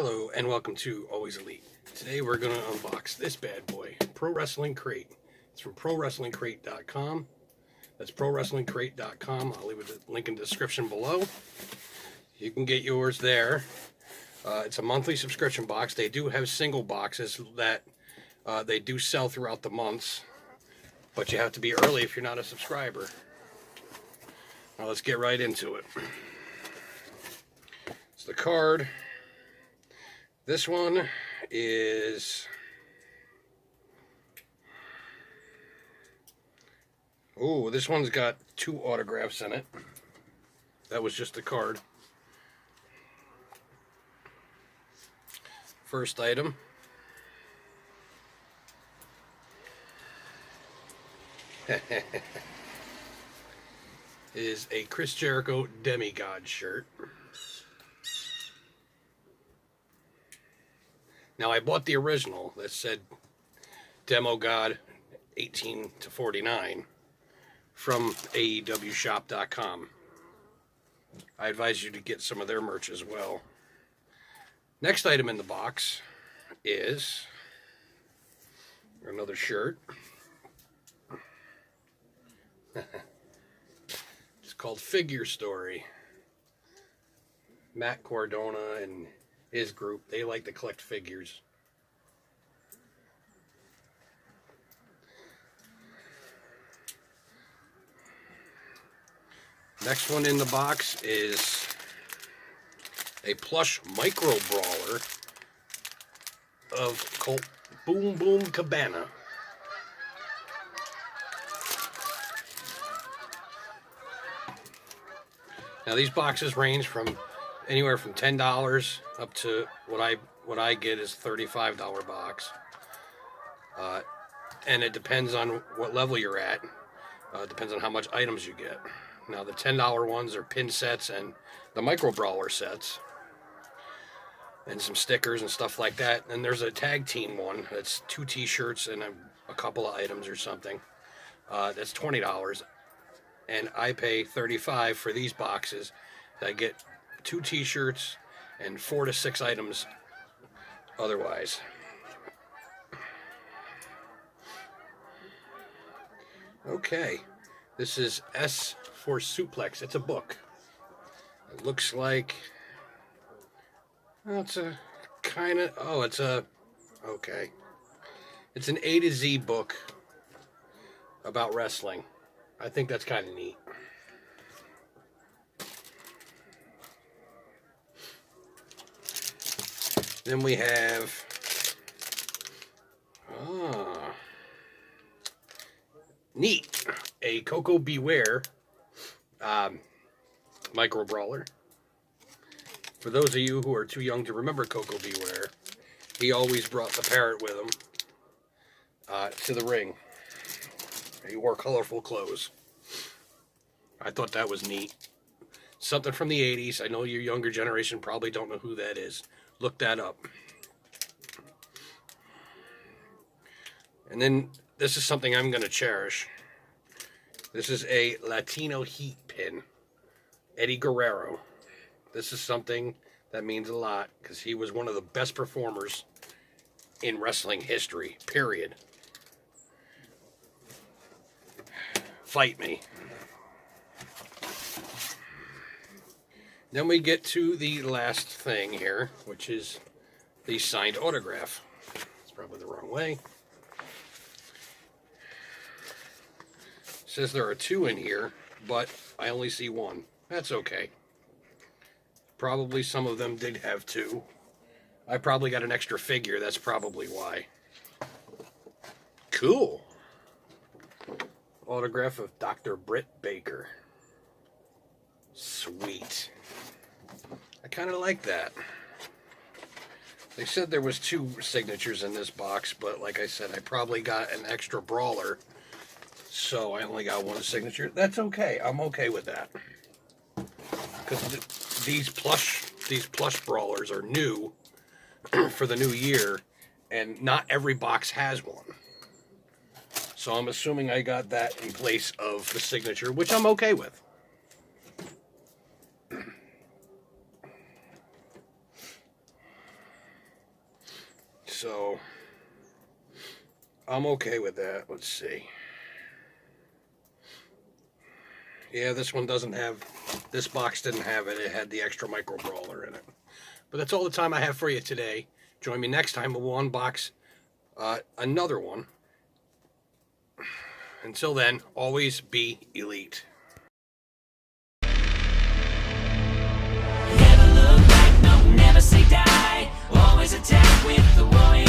Hello and welcome to Always Elite. Today we're going to unbox this bad boy, Pro Wrestling Crate. It's from ProWrestlingCrate.com. That's ProWrestlingCrate.com. I'll leave a link in the description below. You can get yours there. It's a monthly subscription box. They do have single boxes that they do sell throughout the months, but you have to be early if you're not a subscriber. Now let's get right into it. It's the card. This one is, oh, this one's got 2 autographs in it. That was just the card. First item is a Chris Jericho Demigod shirt. Now, I bought the original that said Demo God 18 to 49 from AEWshop.com. I advise you to get some of their merch as well. Next item in the box is another shirt. It's called Figure Story. Matt Cardona and his group, they like to collect figures. Next one in the box is a plush micro brawler of Colt Boom Boom Cabana. Now these boxes range from anywhere from $10 up to what I get is $35 box, and it depends on what level you're at. It depends on how much items you get. Now the $10 ones are pin sets and the micro brawler sets, and some stickers and stuff like that. And there's a tag team one that's 2 t-shirts and a couple of items or something. That's $20, and I pay $35 for these boxes. I get 2 t-shirts and 4 to 6 items otherwise. Okay, this is S for Suplex. It's a book. It looks like, well, it's a kind of, oh, it's a, okay. It's an A to Z book about wrestling. I think that's kind of neat. Then we have, neat, a Koko B. Ware micro brawler. For those of you who are too young to remember Koko B. Ware, he always brought the parrot with him to the ring. He wore colorful clothes. I thought that was neat. Something from the 80s. I know your younger generation probably don't know who that is. Look that up. And then this is something I'm going to cherish. This is a Latino Heat pin. Eddie Guerrero. This is something that means a lot because he was one of the best performers in wrestling history, period. Fight me. Then we get to the last thing here, which is the signed autograph. It's probably the wrong way. It says there are 2 in here, but I only see 1. That's okay. Probably some of them did have 2. I probably got an extra figure, that's probably why. Cool. Autograph of Dr. Britt Baker. Sweet. I kind of like that. They said there was 2 signatures in this box, but like I said, I probably got an extra brawler, so I only got 1 signature. That's okay. I'm okay with that. Because these plush brawlers are new for the new year, and not every box has one. So I'm assuming I got that in place of the signature, which I'm okay with. So I'm okay with that. Let's see. Yeah, this one doesn't have, this box didn't have it. It had the extra micro brawler in it. But that's all the time I have for you today. Join me next time. We'll unbox another one. Until then, always be elite. Never look back, no, never say die. Always attack with the warrior.